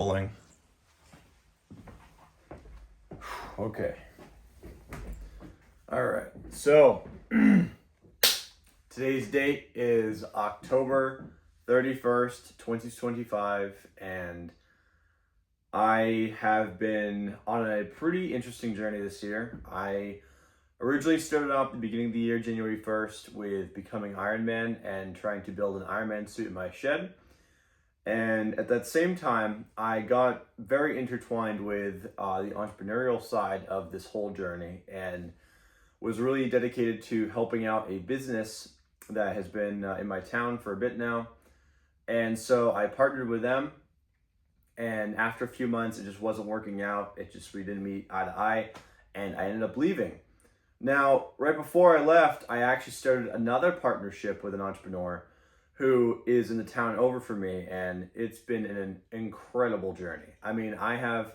Rolling. Okay. All right. So today's date is October 31st, 2025, and I have been on a pretty interesting journey this year. I originally started off at the beginning of the year, January 1st, with becoming Iron Man and trying to build an Iron Man suit in my shed. And at that same time, I got very intertwined with the entrepreneurial side of this whole journey and was really dedicated to helping out a business that has been in my town for a bit now. And so I partnered with them. And after a few months, it just wasn't working out. We didn't meet eye to eye. And I ended up leaving. Now, right before I left, I actually started another partnership with an entrepreneur who is in the town over from me, and it's been an incredible journey. I mean, I have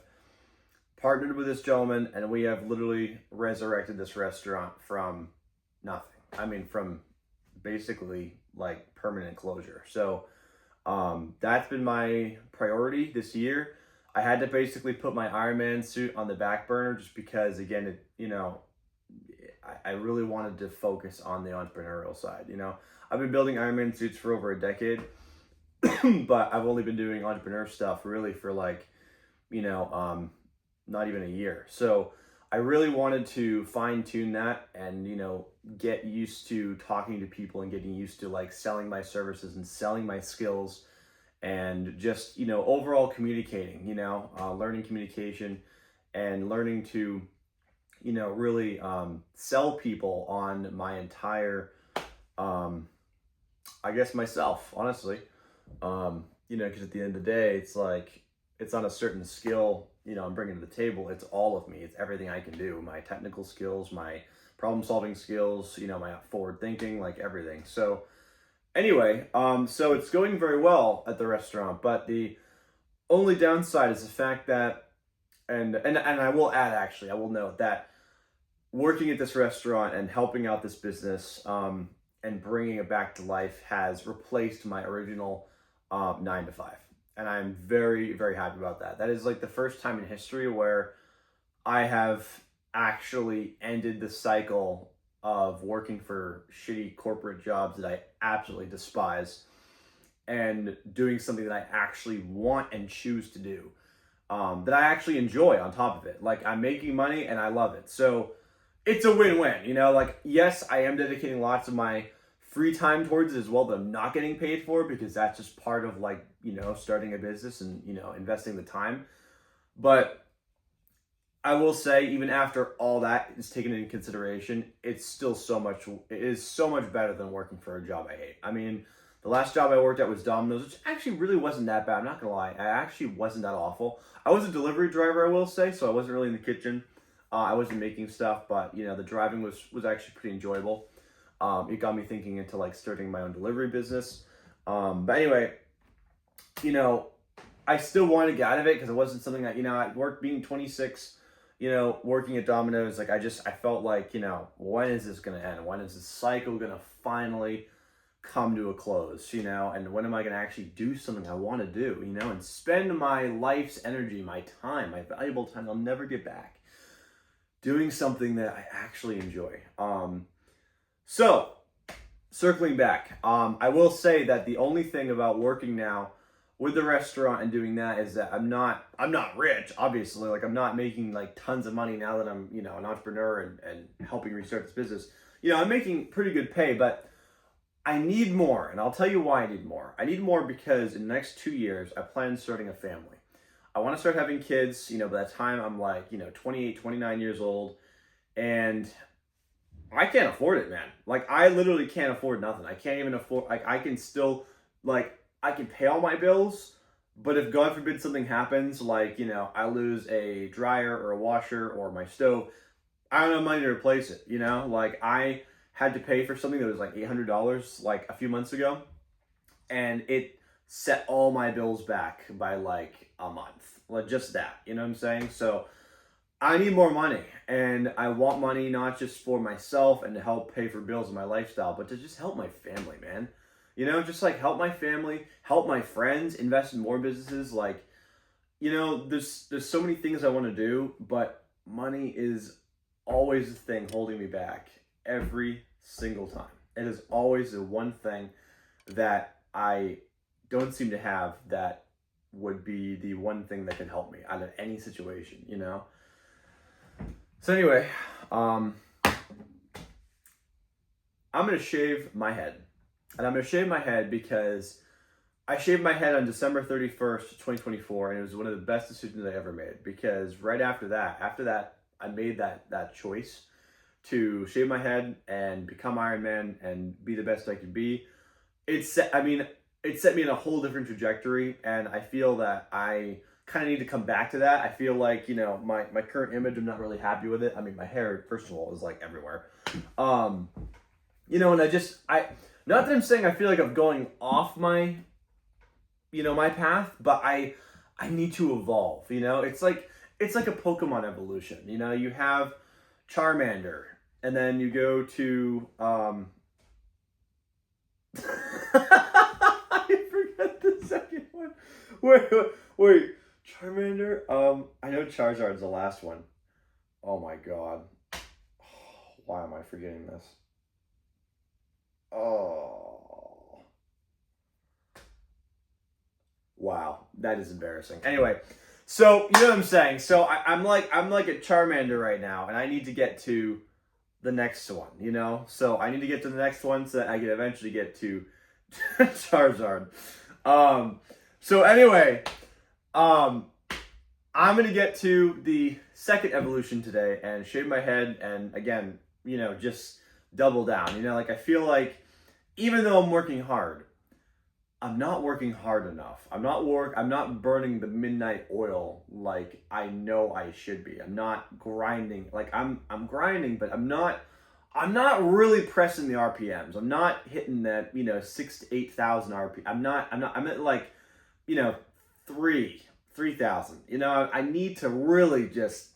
partnered with this gentleman, and we have literally resurrected this restaurant from nothing. I mean, from basically like permanent closure. So that's been my priority this year. I had to basically put my Iron Man suit on the back burner just because, again, I really wanted to focus on the entrepreneurial side. I've been building Iron Man suits for over a decade, but I've only been doing entrepreneur stuff really for not even a year. So I really wanted to fine tune that and, get used to talking to people and getting used to like selling my services and selling my skills and just, overall communicating, learning communication and learning to, really sell people on my entire, myself, honestly, because at the end of the day, it's like, it's on a certain skill, I'm bringing to the table. It's all of me. It's everything I can do. My technical skills, my problem solving skills, my forward thinking, like everything. So anyway, so it's going very well at the restaurant, but the only downside is the fact that, and I will add, actually, I will note that working at this restaurant and helping out this business, and bringing it back to life has replaced my original 9 to 5. And I'm very, very happy about that. That is like the first time in history where I have actually ended the cycle of working for shitty corporate jobs that I absolutely despise and doing something that I actually want and choose to do, that I actually enjoy on top of it. Like, I'm making money and I love it. So it's a win-win, yes, I am dedicating lots of my free time towards it as well that I'm not getting paid for, because that's just part of starting a business and, investing the time. But I will say, even after all that is taken into consideration, it is so much better than working for a job I hate. I mean, the last job I worked at was Domino's, which actually really wasn't that bad. I'm not gonna lie. I actually wasn't that awful. I was a delivery driver, I will say, so I wasn't really in the kitchen. I wasn't making stuff, but the driving was actually pretty enjoyable. It got me thinking into starting my own delivery business. But anyway, I still wanted to get out of it because it wasn't something that, I worked being 26, working at Domino's. I felt like, when is this going to end? When is this cycle going to finally come to a close, and when am I going to actually do something I want to do, and spend my life's energy, my time, my valuable time I'll never get back doing something that I actually enjoy. So circling back, I will say that the only thing about working now with the restaurant and doing that is that I'm not rich, obviously. I'm not making tons of money now that I'm, an entrepreneur and helping restart this business. I'm making pretty good pay, but I need more. And I'll tell you why I need more. I need more because in the next 2 years, I plan on starting a family. I want to start having kids, by that time I'm 28, 29 years old, and I can't afford it, man. I literally can't afford nothing. I can't even afford, I can still, I can pay all my bills, but if God forbid something happens, I lose a dryer or a washer or my stove, I don't have money to replace it, I had to pay for something that was $800 a few months ago, and it set all my bills back by a month. Just that, you know what I'm saying? So I need more money, and I want money not just for myself and to help pay for bills and my lifestyle, but to just help my family, man. Just help my family, help my friends, invest in more businesses. there's so many things I want to do, but money is always the thing holding me back every single time. It is always the one thing that I don't seem to have that would be the one thing that can help me out of any situation. So anyway, I'm going to shave my head. And I'm going to shave my head because I shaved my head on December 31st, 2024, and it was one of the best decisions I ever made. Because right after that, I made that choice to shave my head and become Iron Man and be the best I could be. It set me in a whole different trajectory, and I feel that I kind of need to come back to that. I feel like, my current image, I'm not really happy with it. I mean, my hair, first of all, is like everywhere. And not that I'm saying I feel like I'm going off my path, but I need to evolve. It's like a Pokemon evolution. You have Charmander, and then you go to I forget the second one. Wait, Charmander. I know Charizard's the last one. Oh my god, why am I forgetting this? Oh, wow, that is embarrassing. Anyway, so you know what I'm saying. So I'm like a Charmander right now, and I need to get to the next one. So I need to get to the next one so that I can eventually get to Charizard. So anyway, I'm gonna get to the second evolution today and shave my head, and again, just double down. Like I feel like even though I'm working hard, I'm not working hard enough. I'm not burning the midnight oil like I know I should be. I'm not grinding. Like I'm grinding, but I'm not really pressing the RPMs. I'm not hitting that, 6,000 to 8,000 RPM. I'm at like, 3,000. I need to really just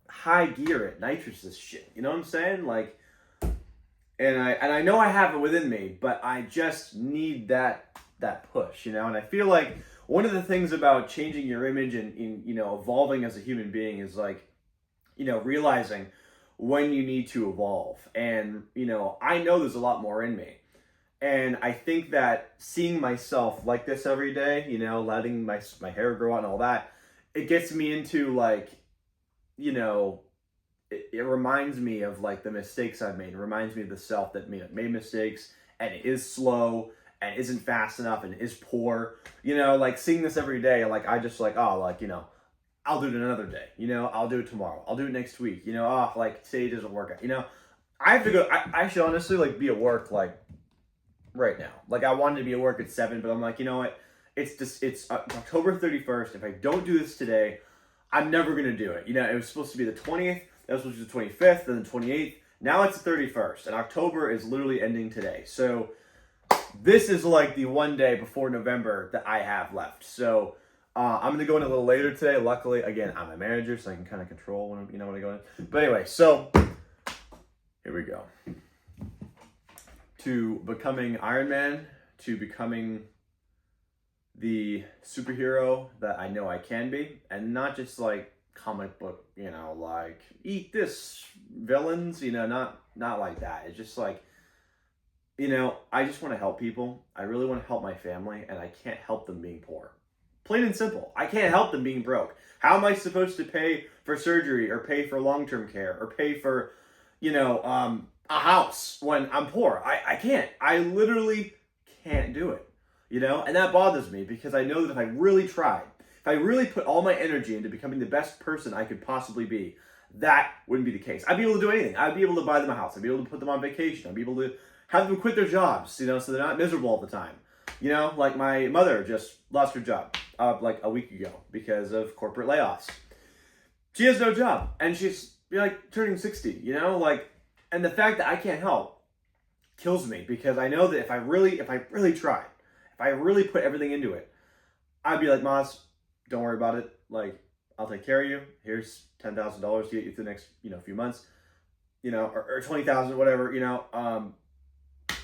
high gear it, nitrous this shit. You know what I'm saying? Like, and I know I have it within me, but I just need that push, and I feel like one of the things about changing your image and evolving as a human being is like, realizing when you need to evolve. And I know there's a lot more in me, and I think that seeing myself like this every day, letting my hair grow out and all that, it gets me into like, it reminds me of like the mistakes I've made. It reminds me of the self that made mistakes and it is slow and isn't fast enough and is poor. Like seeing this every day, like I just like, oh, like, I'll do it another day. I'll do it tomorrow. I'll do it next week. Oh, like today doesn't work out. I have to go. I should honestly like be at work like right now. Like I wanted to be at work at 7, but I'm like, you know what? It's October 31st. If I don't do this today, I'm never going to do it. It was supposed to be the 20th. That was supposed to be the 25th and the 28th. Now it's the 31st, and October is literally ending today. So this is like the one day before November that I have left. So I'm going to go in a little later today. Luckily, again, I'm a manager, so I can kind of control when I go in. But anyway, so here we go. To becoming Iron Man, to becoming the superhero that I know I can be, and not just like comic book, like eat this villains, not like that. It's just like, I just want to help people. I really want to help my family, and I can't help them being poor. Plain and simple. I can't help them being broke. How am I supposed to pay for surgery or pay for long-term care or pay for, a house when I'm poor? I can't. I literally can't do it, and that bothers me because I know that if I really tried, if I really put all my energy into becoming the best person I could possibly be, that wouldn't be the case. I'd be able to do anything. I'd be able to buy them a house. I'd be able to put them on vacation. I'd be able to have them quit their jobs, so they're not miserable all the time. Like my mother just lost her job like a week ago because of corporate layoffs. She has no job, and she's like turning 60, and the fact that I can't help kills me because I know that if I really tried, if I really put everything into it, I'd be like, Maz, don't worry about it. Like, I'll take care of you. Here's $10,000 to get you through the next, few months, or 20,000, whatever,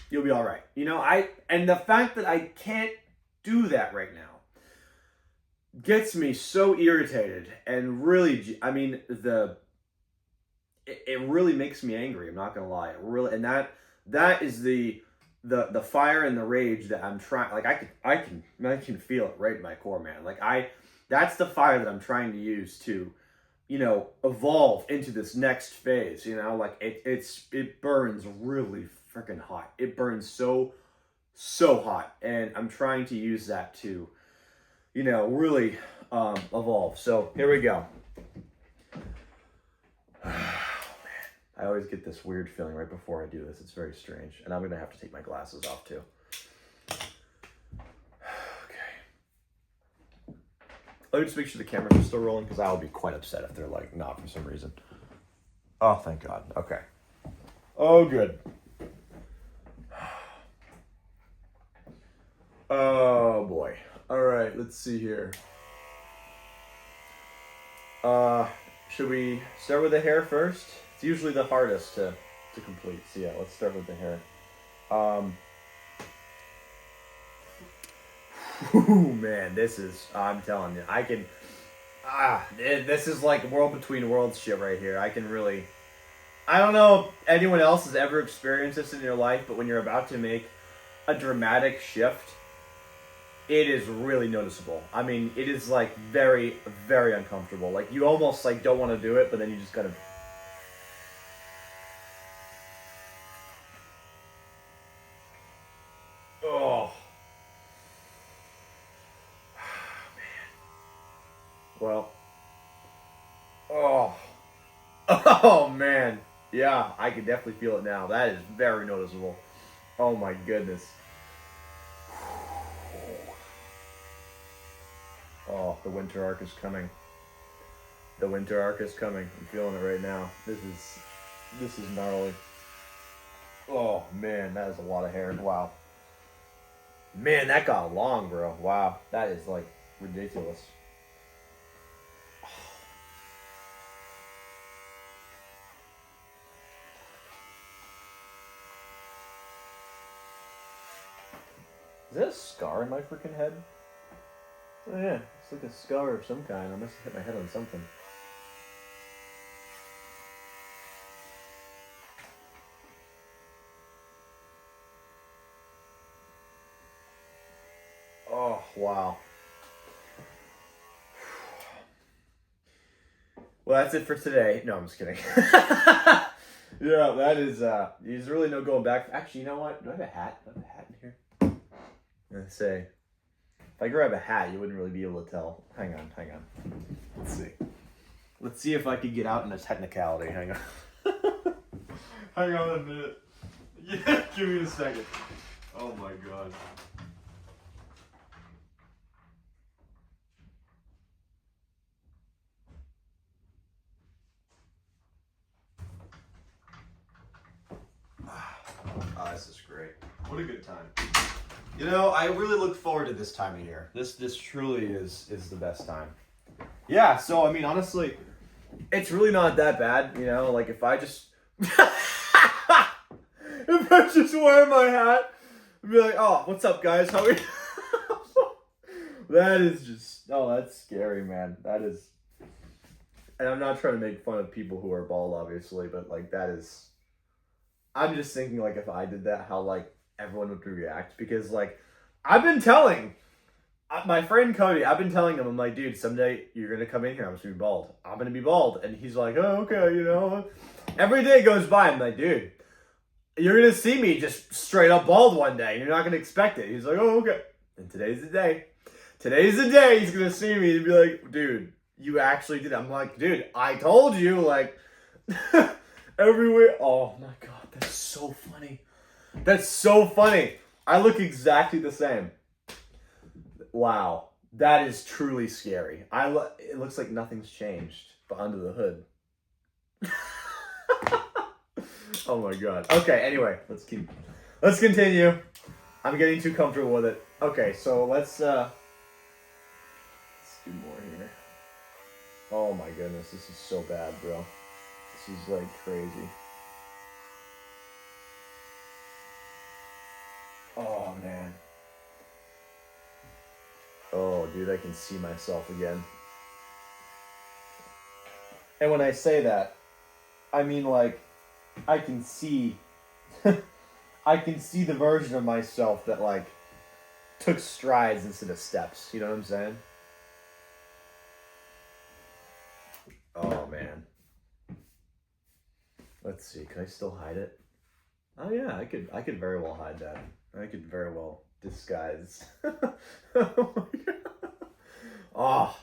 you'll be all right. And the fact that I can't do that right now gets me so irritated and really, I mean, it really makes me angry. I'm not gonna lie. It really, and that is the fire and the rage that I'm trying. Like I can feel it right in my core, man. Like that's the fire that I'm trying to use to, evolve into this next phase. Like it burns really freaking hot. It burns so hot, and I'm trying to use that to, really evolve. So here we go. I always get this weird feeling right before I do this. It's very strange. And I'm going to have to take my glasses off too. Okay. Let me just make sure the cameras are still rolling, because I'll be quite upset if they're like not for some reason. Oh, thank God. Okay. Oh, good. Oh, boy. All right, let's see here. Should we start with the hair first? It's usually the hardest to complete. So yeah, let's start with the hair. Man, I'm telling you, this is like world between worlds shit right here. I don't know if anyone else has ever experienced this in your life, but when you're about to make a dramatic shift, it is really noticeable. I mean, it is like very, very uncomfortable. Like you almost like don't want to do it, but then you just kind of. Oh. Man. Well. Oh. Oh man. Yeah, I can definitely feel it now. That is very noticeable. Oh my goodness. Oh, the winter arc is coming. The winter arc is coming. I'm feeling it right now. This is gnarly. Oh man, that is a lot of hair. Wow. Man, that got long, bro. Wow, that is like ridiculous. Is that a scar in my freaking head? Oh yeah, it's like a scar of some kind. I must have hit my head on something. Oh, wow. Well, that's it for today. No, I'm just kidding. Yeah, that is, there's really no going back. Actually, you know what? Do I have a hat? Do I have a hat in here? Let's say, if I grab a hat, you wouldn't really be able to tell. Hang on. Let's see. Let's see if I could get out in a technicality. Hang on. Hang on a minute. Yeah, give me a second. Oh my God. Oh, this is great. What a good time. I really look forward to this time of year. This truly is the best time. Yeah, so I mean, honestly, it's really not that bad, like if I just if I just wear my hat and be like, "Oh, what's up guys? How are you?" That is just, that's scary, man. That is, and I'm not trying to make fun of people who are bald, obviously, but like that is, I'm just thinking like if I did that, how like everyone would react, because like I've been telling my friend Cody, I've been telling him, I'm like, dude, someday you're gonna come in here, I'm just gonna be bald. I'm gonna be bald, and he's like, oh, okay, Every day goes by, I'm like, dude, you're gonna see me just straight up bald one day. You're not gonna expect it. He's like, oh, okay. And today's the day. Today's the day he's gonna see me and be like, dude, you actually did it. I'm like, dude, I told you, like, everywhere. Oh my God, that's so funny. That's so funny. I look exactly the same. Wow, that is truly scary. It looks like nothing's changed, but under the hood. Oh my God. Okay, anyway, let's continue. I'm getting too comfortable with it. Okay, so let's do more here. Oh my goodness, this is so bad, bro. This is like crazy. Oh man. Oh, dude. dude. I can see myself again. And when I say that, I mean like, I can see, I can see the version of myself that like took strides instead of steps. You know what I'm saying? Oh man. Let's see. Can I still hide it? Oh yeah, I could very well hide that. I could very well disguise. Oh my god. Oh,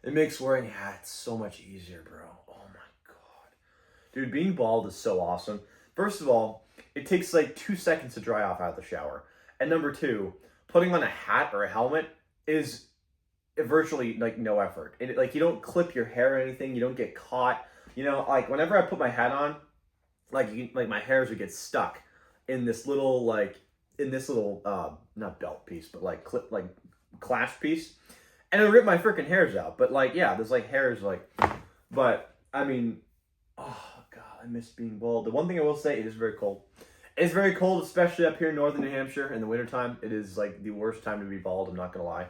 it makes wearing hats so much easier, bro. Oh my god. Dude, being bald is so awesome. First of all, it takes like 2 seconds to dry off out of the shower. And number two, putting on a hat or a helmet is virtually like no effort. Like you don't clip your hair or anything. You don't get caught. You know, like whenever I put my hat on, like my hairs would get stuck in this little not belt piece, but like clip, like clasp piece, and it would rip my freaking hairs out. But like, yeah, there's like hairs like, but I mean, oh god, I miss being bald. The one thing I will say, it is very cold. It's very cold, especially up here in northern New Hampshire in the wintertime. It is like the worst time to be bald, I'm not gonna lie.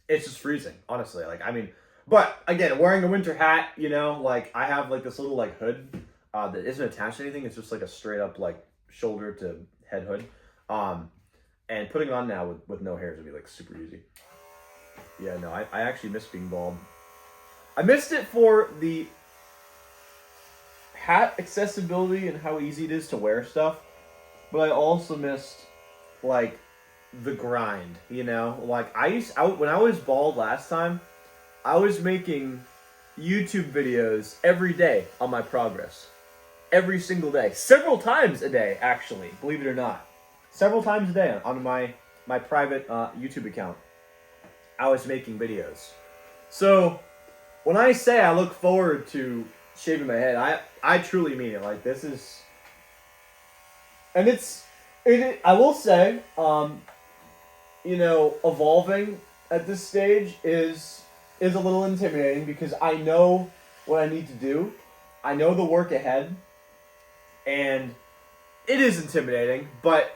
It's just freezing, honestly. Like, I mean, but again, wearing a winter hat, you know, like I have like this little like hood that isn't attached to anything. It's just like a straight up like shoulder to head hood. And putting it on now with no hairs would be like super easy. Yeah, no, I actually miss being bald. I missed it for the hat accessibility and how easy it is to wear stuff, but I also missed like the grind, you know? Like when I was bald last time, I was making YouTube videos every day on my progress. Every single day. Several times a day, actually, believe it or not. Several times a day on my private YouTube account, I was making videos. So when I say I look forward to shaving my head, I truly mean it. Like, this is, and I will say, you know, evolving at this stage is a little intimidating because I know what I need to do. I know the work ahead, and it is intimidating, but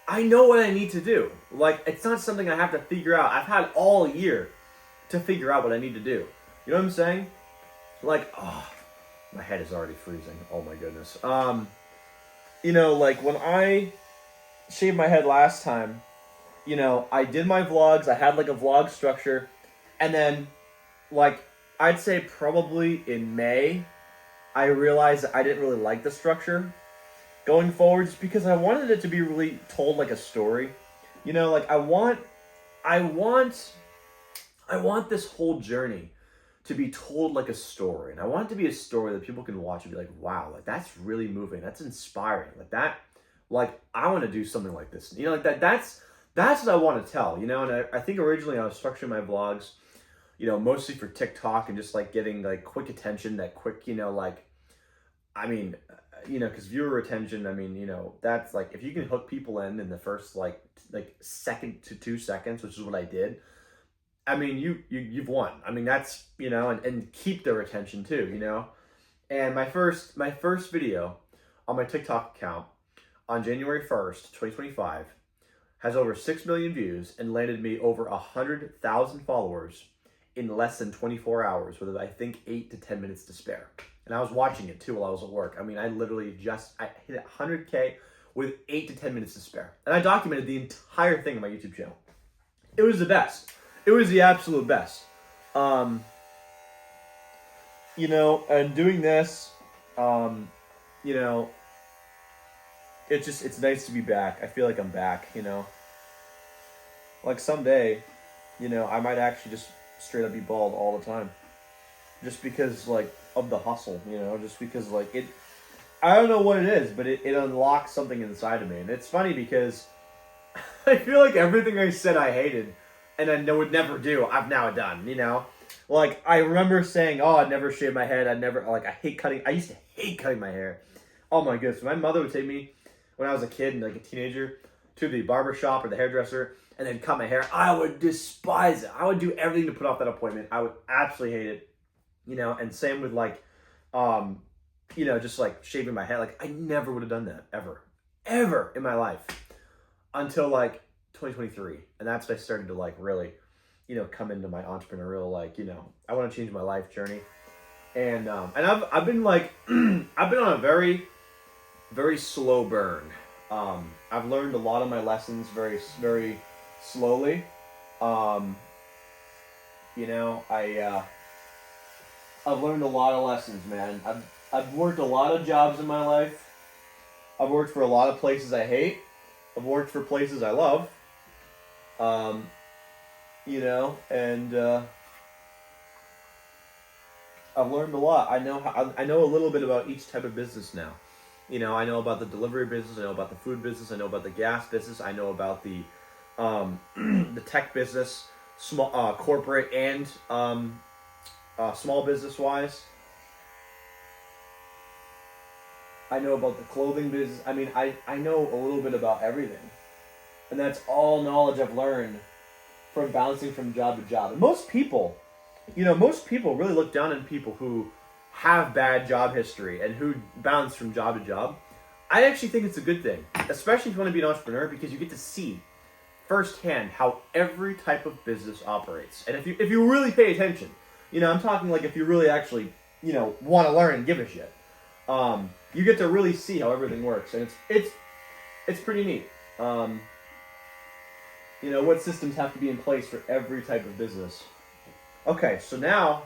I know what I need to do. Like, it's not something I have to figure out. I've had all year to figure out what I need to do. You know what I'm saying? Like, oh, my head is already freezing. Oh my goodness. You know, like when I shaved my head last time, you know, I did my vlogs. I had like a vlog structure, and then, like, I'd say probably in May, I realized that I didn't really like the structure going forward, just because I wanted it to be really told like a story. You know, like I want this whole journey to be told like a story, and I want it to be a story that people can watch and be like, wow, like that's really moving, that's inspiring, like that, like I want to do something like this. You know, like that's what I want to tell. You know, and I think originally I was structuring my vlogs, you know, mostly for TikTok and just like getting like quick attention, that quick, you know, like, I mean, you know, because viewer retention, I mean, you know, that's like, if you can hook people in the first like second to 2 seconds, which is what I did, I mean, you've won. I mean, that's, you know, and keep their attention too, you know. And my first video on my TikTok account on January 1st, 2025, has over 6 million views and landed me over 100,000 followers in less than 24 hours, with I think 8 to 10 minutes to spare. And I was watching it too while I was at work. I mean, I literally I hit 100K with 8 to 10 minutes to spare. And I documented the entire thing on my YouTube channel. It was the best. It was the absolute best. You know, and doing this, you know, it's nice to be back. I feel like I'm back, you know. Like someday, you know, I might actually just straight up be bald all the time. Just because, like, of the hustle, you know, just because, like, I don't know what it is, but it unlocks something inside of me. And it's funny because I feel like everything I said I hated and I would never do, I've now done, you know? Like, I remember saying, oh, I'd never shave my head, I used to hate cutting my hair. Oh my goodness, my mother would take me when I was a kid and like a teenager to the barber shop or the hairdresser and they'd cut my hair. I would despise it. I would do everything to put off that appointment. I would absolutely hate it. You know, and same with like, you know, just like shaving my head. Like, I never would have done that ever in my life until like 2023, and that's when I started to like really, come into my entrepreneurial I want to change my life journey, and I've been like I've been on a very very slow burn. I've learned a lot of my lessons very very slowly. Um, I've learned a lot of lessons, man. I've worked a lot of jobs in my life. I've worked for a lot of places I hate. I've worked for places I love. Um, and I've learned a lot. I know a little bit about each type of business now. I know about the delivery business. I know about the food business. I know about the gas business. I know about the the tech business, small corporate and small business wise. I know about the clothing business. I mean, I know a little bit about everything. And that's all knowledge I've learned from bouncing from job to job. And most people really look down on people who have bad job history and who bounce from job to job. I actually think it's a good thing, especially if you want to be an entrepreneur, because you get to see firsthand how every type of business operates. And if you really pay attention, I'm talking like if you really actually, want to learn and give a shit. You get to really see how everything works, and it's pretty neat. What systems have to be in place for every type of business. Okay, so now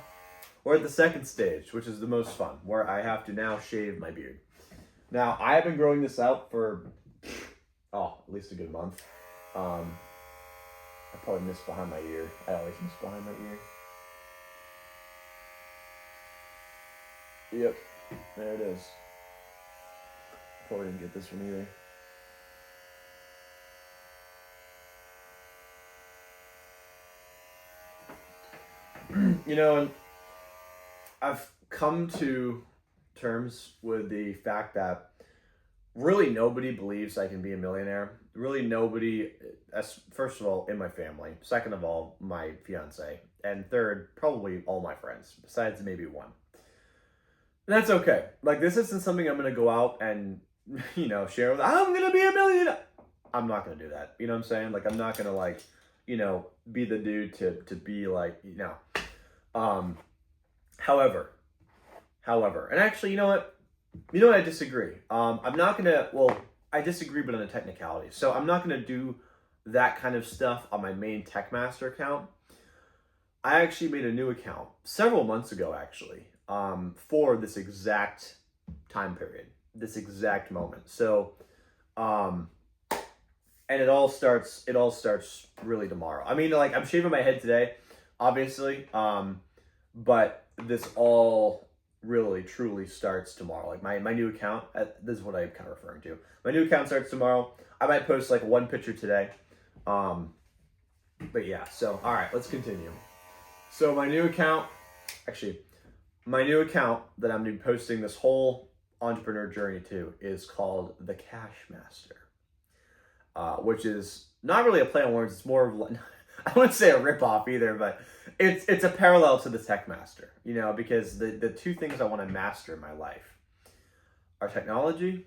we're at the second stage, which is the most fun, where I have to now shave my beard. Now, I have been growing this out for, at least a good month. I probably missed behind my ear. I always miss behind my ear. Yep, there it is. Probably didn't get this one either. And I've come to terms with the fact that really nobody believes I can be a millionaire. Really nobody, first of all, in my family. Second of all, my fiance. And third, probably all my friends, besides maybe one. And that's okay. Like, this isn't something I'm going to go out and, share with, I'm going to be a millionaire. I'm not going to do that. You know what I'm saying? Like, I'm not going to, be the dude to be like, however, and actually, you know what I disagree. I'm not going to, I disagree, but on a technicality. So I'm not going to do that kind of stuff on my main Techmaster account. I actually made a new account several months ago, actually, for this exact time period, this exact moment. So, and it all starts really tomorrow. I mean, like, I'm shaving my head today, obviously, but this all really truly starts tomorrow. Like, my new account, this is what I'm kind of referring to. My new account starts tomorrow. I might post like one picture today. But yeah, so all right, let's continue. So my new account that I'm going to be posting this whole entrepreneur journey to is called the Cash Master, which is not really a play on words. It's more of, I wouldn't say a ripoff either, but it's a parallel to the Tech Master, because the two things I want to master in my life are technology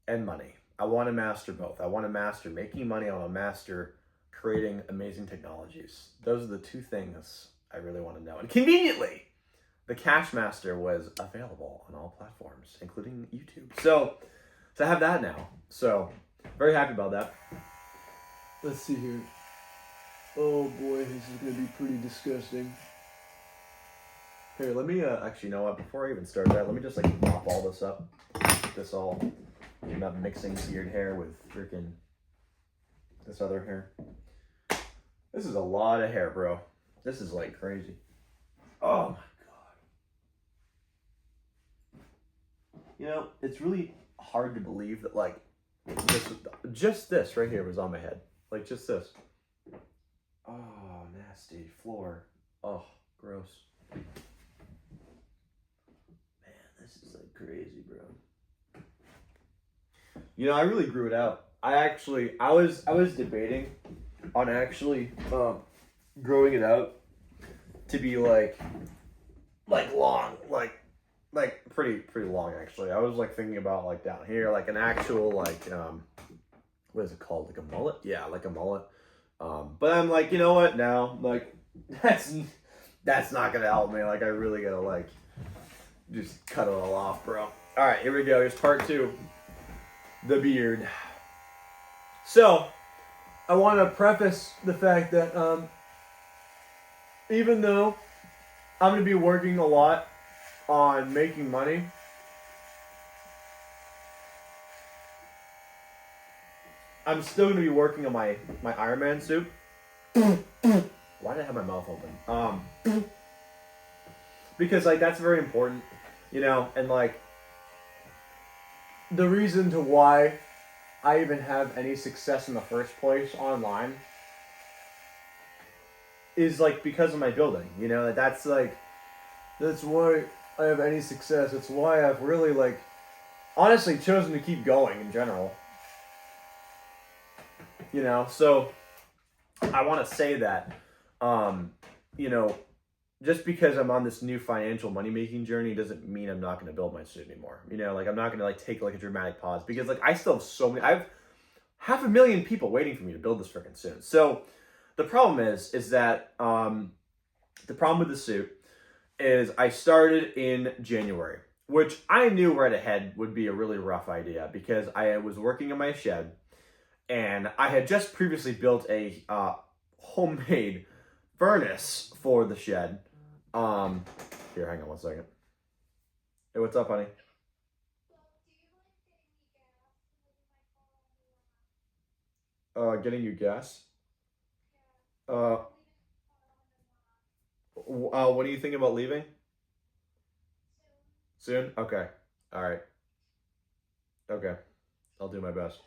and money. I want to master both. I want to master making money. I want to master creating amazing technologies. Those are the two things I really want to know. And conveniently, the Cash Master was available on all platforms, including YouTube. So I have that now. So very happy about that. Let's see here. Oh boy, this is going to be pretty disgusting. Here, let me, actually, you know what, before I even start that, let me just, mop all this up. This all, I'm not mixing beard hair with freaking this other hair. This is a lot of hair, bro. This is, crazy. Oh, my God. It's really hard to believe that, just this right here was on my head. Just this. Oh, nasty floor. Oh, gross. Man, this is crazy, bro. I really grew it out. I was debating on actually growing it out to be long, pretty long actually. I was thinking about down here, an actual what is it called? Like a mullet? Yeah, like a mullet. But I'm like, you know what? Now, like, that's not gonna help me. Like, I really gotta like just cut it all off, bro. All right, here we go. Here's part 2, the beard. So, I want to preface the fact that even though I'm gonna be working a lot on making money, I'm still gonna be working on my Iron Man suit. Why did I have my mouth open? Because like that's very important, you know, and like the reason to why I even have any success in the first place online is like because of my building, you know, that's why I have any success. It's why I've really like honestly chosen to keep going in general. You know, so I want to say that, you know, just because I'm on this new financial money making journey doesn't mean I'm not going to build my suit anymore. You know, like I'm not going to like take like a dramatic pause because like I still have I have 500,000 people waiting for me to build this freaking suit. So the problem is that the problem with the suit is I started in January, which I knew right ahead would be a really rough idea because I was working in my shed. And I had just previously built a homemade furnace for the shed. Here, hang on one second. Hey, what's up, honey? Getting you gas. What do you think about leaving? Soon? Okay. All right. Okay. I'll do my best.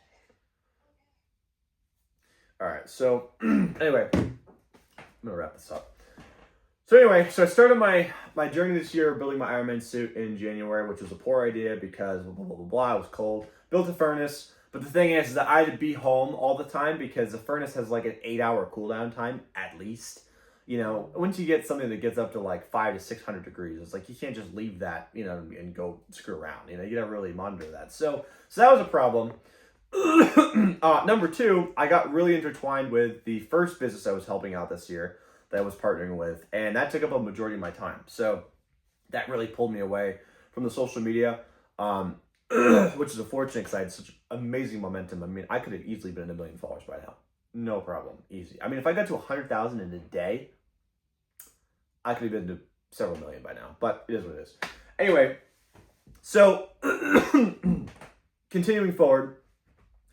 All right. So, anyway, I'm gonna wrap this up. So anyway, so I started my journey this year building my Iron Man suit in January, which was a poor idea because blah, blah, blah, blah, blah. It was cold. Built a furnace. But the thing is that I had to be home all the time because the furnace has like an 8-hour cooldown time at least. You know, once you get something that gets up to like 500 to 600 degrees, it's like you can't just leave that, you know, and go screw around. You know, you gotta really monitor that. So that was a problem. Number 2, I got really intertwined with the first business I was helping out this year that I was partnering with, and that took up a majority of my time. So that really pulled me away from the social media, which is unfortunate because I had such amazing momentum. I mean, I could have easily been at 1 million followers by now. No problem. Easy. I mean, if I got to 100,000 in a day, I could have been to several million by now, but it is what it is. Anyway, so continuing forward,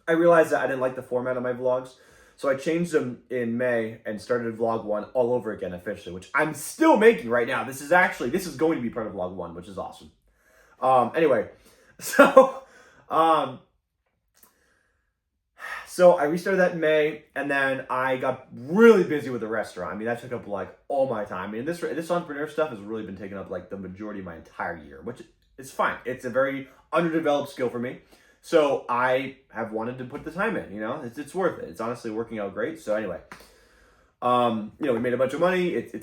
I realized that I didn't like the format of my vlogs. So I changed them in May and started vlog 1 all over again officially, which I'm still making right now. This is going to be part of vlog 1, which is awesome. Anyway, so I restarted that in May, and then I got really busy with the restaurant. I mean, that took up like all my time. I mean, this entrepreneur stuff has really been taking up like the majority of my entire year, which is fine. It's a very underdeveloped skill for me. So I have wanted to put the time in, you know, it's worth it. It's honestly working out great. So anyway, you know, we made a bunch of money. It's a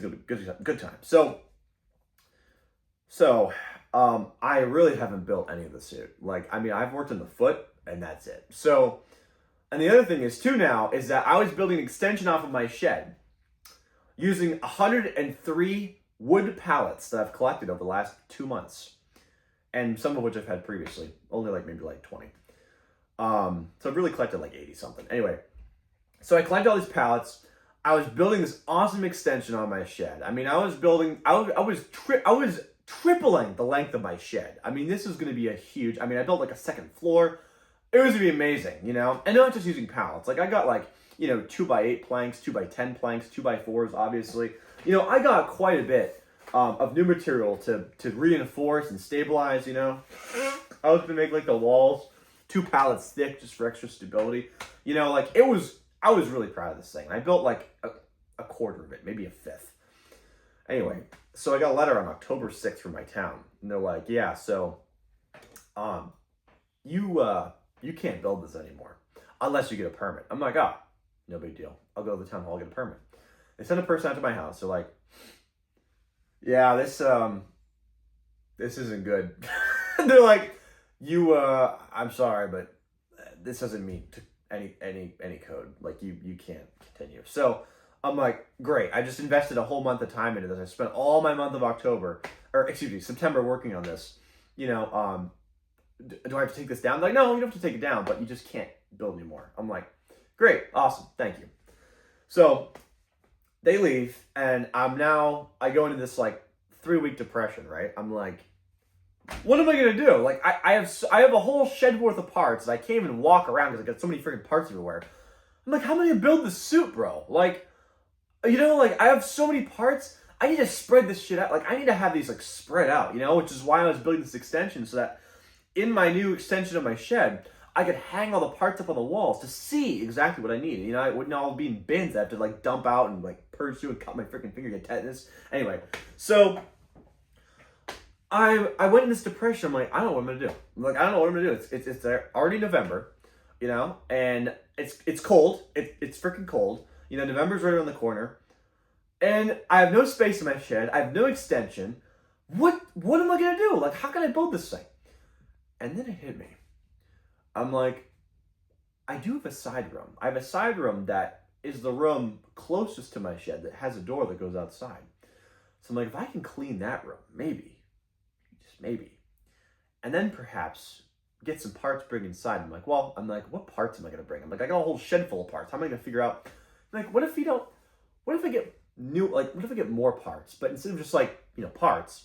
good time. So I really haven't built any of the suit. Like, I mean, I've worked on the foot and that's it. So, and the other thing is too now is that I was building an extension off of my shed using 103 wood pallets that I've collected over the last 2 months. And some of which I've had previously, only like maybe like 20. So I've really collected like 80 something. Anyway, so I collected all these pallets. I was building this awesome extension on my shed. I mean, I was tripling the length of my shed. I mean, this is going to be a huge. I mean, I built like a second floor. It was going to be amazing, you know. And not just using pallets. Like I got like 2x8 planks, 2x10 planks, 2x4s, obviously. You know, I got quite a bit of new material to reinforce and stabilize, you know. I was gonna make like the walls 2 pallets thick just for extra stability. You know, like I was really proud of this thing. I built like a quarter of it, maybe a fifth. Anyway, so I got a letter on October 6th from my town. And they're like, yeah, so you can't build this anymore unless you get a permit. I'm like, oh, no big deal. I'll go to the town hall and get a permit. They send a person out to my house. They're like, yeah, this isn't good. They're like, I'm sorry, but this doesn't meet any code. Like you can't continue. So I'm like, great. I just invested a whole month of time into this. I spent all my month of October, or excuse me, September working on this. Do I have to take this down? Like, no, you don't have to take it down, but you just can't build anymore. I'm like, great, awesome, thank you. So they leave, and I go into this like 3-week depression, right? I'm like, what am I gonna do? Like, I have a whole shed worth of parts, and I can't even walk around because I got so many freaking parts everywhere. I'm like, how am I gonna build this suit, bro? Like, like I have so many parts. I need to spread this shit out. Like, I need to have these like spread out, which is why I was building this extension so that in my new extension of my shed, I could hang all the parts up on the walls to see exactly what I need. I wouldn't all be in bins I have to like dump out and like purge through and cut my freaking finger, get tetanus. Anyway, so I went in this depression. I'm like, I don't know what I'm gonna do. I'm like, I don't know what I'm gonna do. It's already November, and it's cold. It's freaking cold. November's right around the corner, and I have no space in my shed. I have no extension. What am I gonna do? Like, how can I build this thing? And then it hit me. I'm like, I do have a side room. I have a side room that is the room closest to my shed that has a door that goes outside. So I'm like, if I can clean that room, maybe, just maybe, and then perhaps get some parts bring inside. I'm like, what parts am I going to bring? I'm like, I got a whole shed full of parts. How am I going to figure out, like, what if I get more parts, but instead of just like, parts,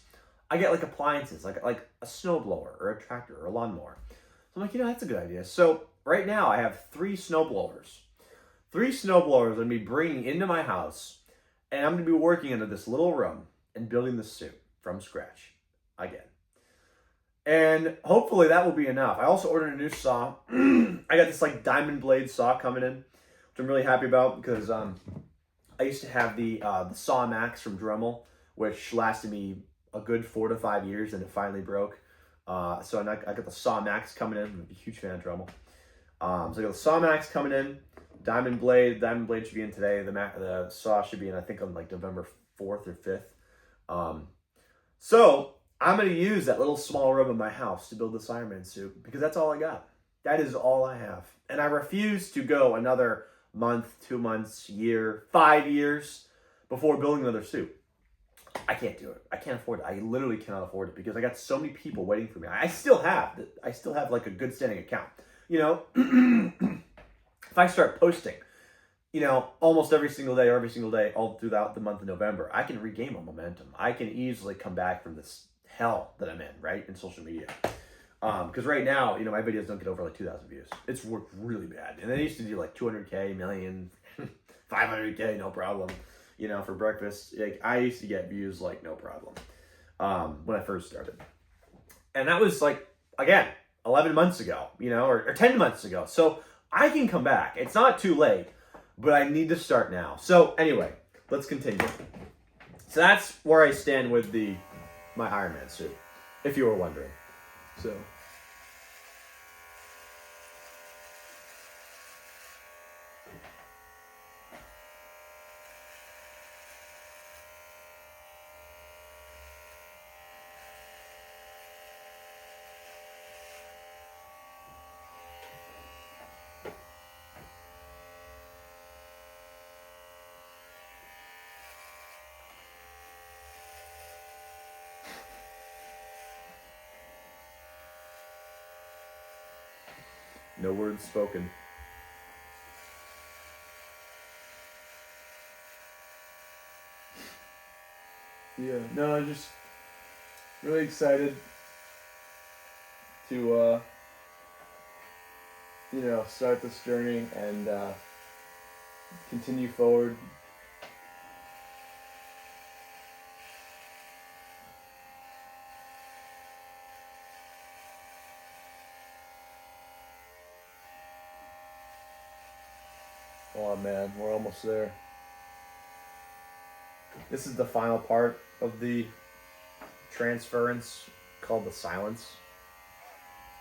I get like appliances, like a snowblower or a tractor or a lawnmower. So I'm like, that's a good idea. So right now I have 3 snowblowers. 3 snowblowers I'm going to be bringing into my house, and I'm going to be working into this little room and building this suit from scratch again. And hopefully that will be enough. I also ordered a new saw. I got this like diamond blade saw coming in, which I'm really happy about because I used to have the Saw Max from Dremel, which lasted me a good 4 to 5 years, and it finally broke. So I got the Saw Max coming in. I'm a huge fan of Dremel. So I got the Saw Max coming in. Diamond blade should be in today. The saw should be in, I think, on like November 4th or 5th. So I'm going to use that little small room in my house to build this Iron Man suit because that's all I got. That is all I have. And I refuse to go another month, 2 months, year, 5 years before building another suit. I can't do it. I can't afford it. I literally cannot afford it because I got so many people waiting for me. I still have like a good standing account. If I start posting, almost every single day, all throughout the month of November, I can regain my momentum. I can easily come back from this hell that I'm in, right, in social media. Because right now, my videos don't get over like 2,000 views. It's worked really bad. And I used to do like 200K, million, 500K, no problem. For breakfast, like I used to get views like no problem when I first started. And that was like, again, 11 months ago, or 10 months ago. So I can come back. It's not too late, but I need to start now. So anyway, let's continue. So that's where I stand with my Iron Man suit, if you were wondering. So no words spoken. Yeah, no, I'm just really excited to, start this journey and continue forward. Oh man, we're almost there. This is the final part of the transference called the silence.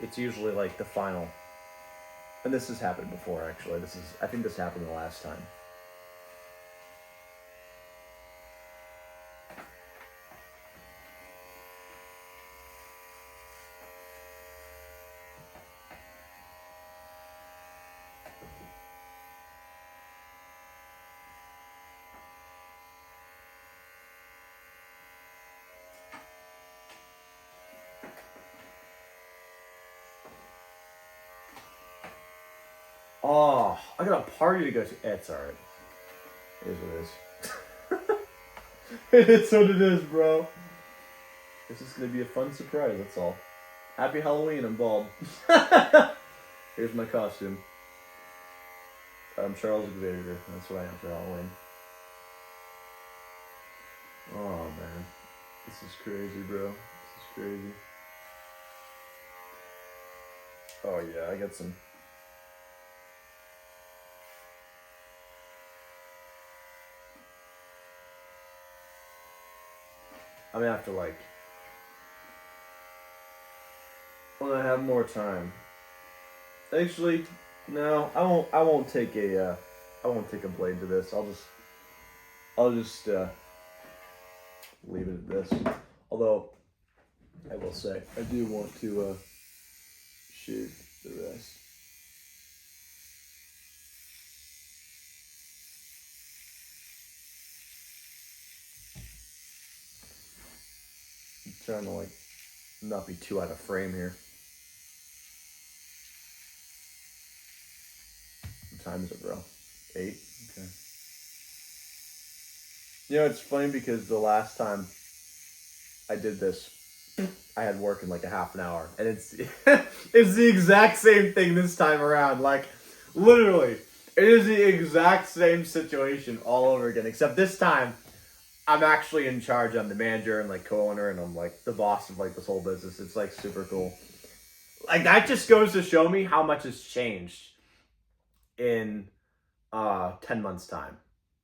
It's usually like the final. And this has happened before actually. I think this happened the last time. Oh, I got a party to go to. It's alright. It is what it is. It is what it is, bro. This is gonna be a fun surprise, that's all. Happy Halloween, I'm bald. Here's my costume. I'm Charles Xavier. That's what I am for Halloween. Oh, man. This is crazy, bro. This is crazy. Oh, yeah, I got some... I'm gonna have to, like... when I have more time. Actually, no, I won't take a blade to this. I'll just leave it at this. Although, I will say, I do want to shave the rest. I'm trying to, like, not be too out of frame here. What time is it, bro? 8? Okay. You know, it's funny because the last time I did this, I had work in like a half an hour, and it's it's the exact same thing this time around. Like, literally, it is the exact same situation all over again, except this time I'm actually in charge. I'm the manager and like co-owner, and I'm like the boss of like this whole business. It's like super cool. Like, that just goes to show me how much has changed in 10 months time.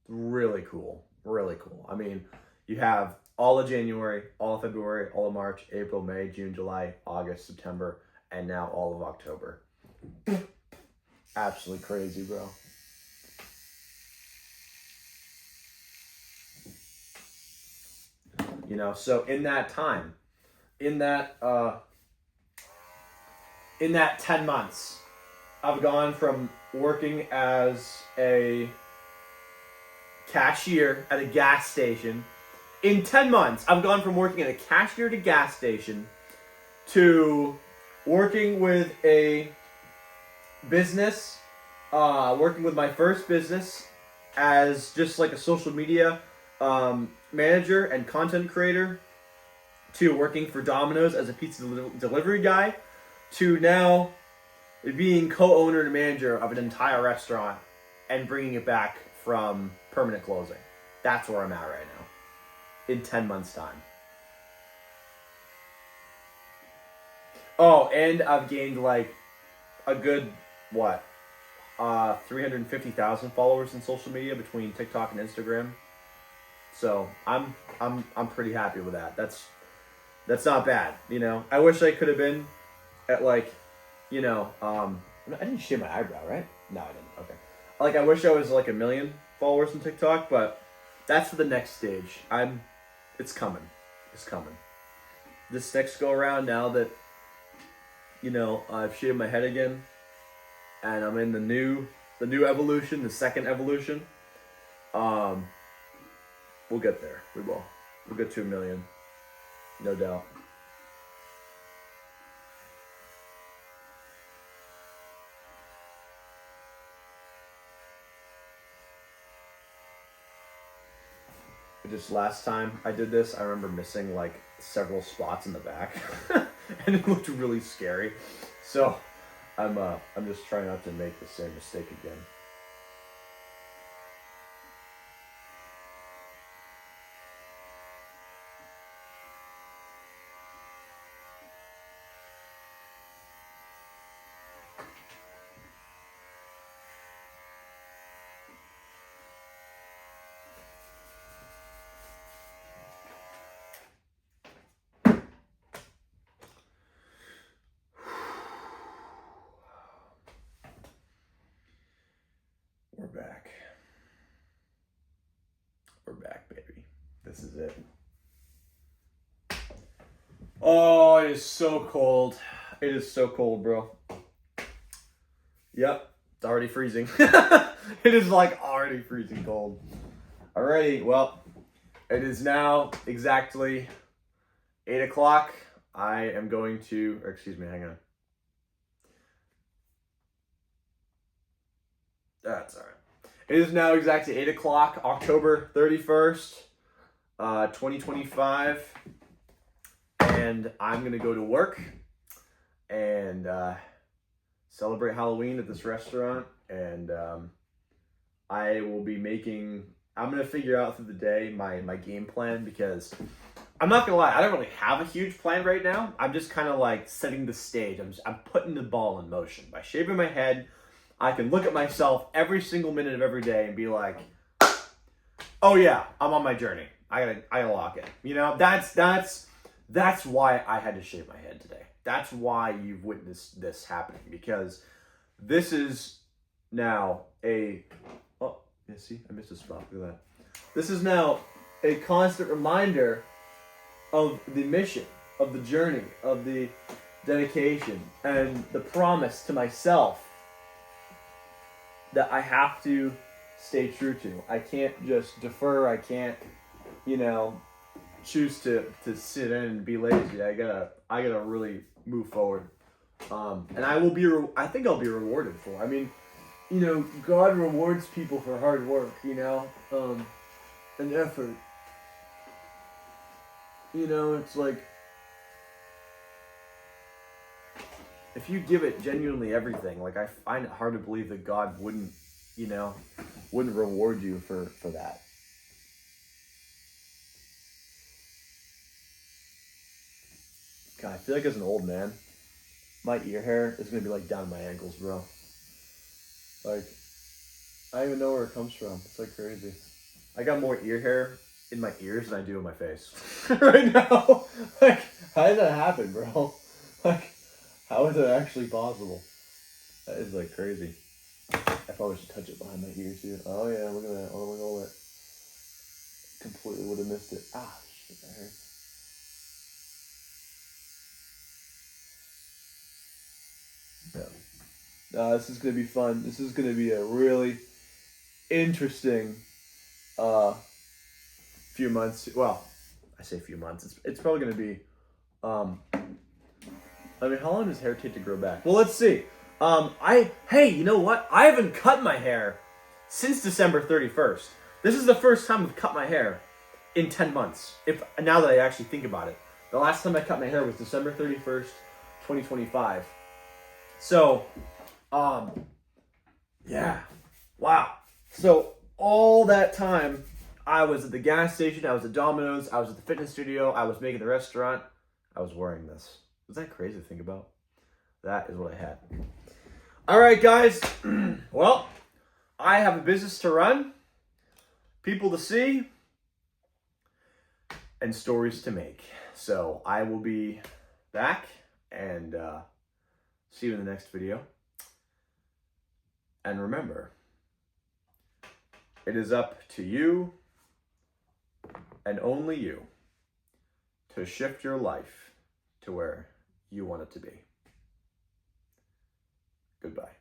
Really cool. Really cool. I mean, you have all of January, all of February, all of March, April, May, June, July, August, September, and now all of October. Absolutely crazy, bro. You know, so in that time, in that 10 months, I've gone from working as a cashier at a gas station. In 10 months, I've gone from working at a cashier at a gas station to working with a business, working with my first business as just like a social media manager and content creator, to working for Domino's as a pizza delivery guy, to now being co-owner and manager of an entire restaurant and bringing it back from permanent closing. That's where I'm at right now. In 10 months' time. Oh, and I've gained like a good, 350,000 followers in social media between TikTok and Instagram. So I'm pretty happy with that. That's not bad, you know. I wish I could have been at like, you know, I didn't shave my eyebrow, right? No, I didn't. Okay. Like, I wish I was like 1 million followers on TikTok, but that's for the next stage. It's coming. It's coming. This next go around, now that, you know, I've shaved my head again, and I'm in the new evolution, the second evolution, we'll get there. We will. We'll get to 1 million. No doubt. Just last time I did this, I remember missing like several spots in the back, and it looked really scary. So I'm just trying not to make the same mistake again. We're back. We're back, baby. This is it. Oh, it is so cold. It is so cold, bro. Yep, it's already freezing. It is like already freezing cold. Alrighty, well, it is now exactly 8 o'clock. I am going to, or excuse me, hang on. That's all right. It is now exactly 8 o'clock, October 31st, 2025. And I'm going to go to work and celebrate Halloween at this restaurant. And I will be I'm going to figure out through the day my game plan, because I'm not going to lie, I don't really have a huge plan right now. I'm just kind of like setting the stage. I'm putting the ball in motion. By shaving my head, I can look at myself every single minute of every day and be like, oh yeah, I'm on my journey. I gotta lock in. You know, that's why I had to shave my head today. That's why you've witnessed this happening, because this is now see, I missed a spot. Look at that. This is now a constant reminder of the mission, of the journey, of the dedication, and the promise to myself that I have to stay true to. I can't just defer. I can't, choose to sit in and be lazy. I gotta really move forward. And I think I'll be rewarded for it. I mean, God rewards people for hard work, and effort. It's like, if you give it genuinely everything, like, I find it hard to believe that God wouldn't reward you for that. God, I feel like as an old man, my ear hair is going to be like down to my ankles, bro. Like, I don't even know where it comes from. It's like crazy. I got more ear hair in my ears than I do in my face right now. Like, how did that happen, bro? Like, how is that actually possible? That is like crazy. I probably should touch it behind my ears too. Oh yeah, look at that. Oh, look at all that. Completely would have missed it. Ah, shit, that hurts. Yeah. This is gonna be fun. This is gonna be a really interesting few months. Well, I say few months. It's probably gonna be I mean, how long does hair take to grow back? Well, let's see. Hey, you know what? I haven't cut my hair since December 31st. This is the first time I've cut my hair in 10 months. Now that I actually think about it. The last time I cut my hair was December 31st, 2025. So, yeah. Wow. So, all that time, I was at the gas station, I was at Domino's, I was at the fitness studio, I was making the restaurant, I was wearing this. Is that crazy to think about? That is what I had. All right, guys. Well, I have a business to run, people to see, and stories to make. So I will be back and see you in the next video. And remember, it is up to you and only you to shift your life to where you want it to be. Goodbye.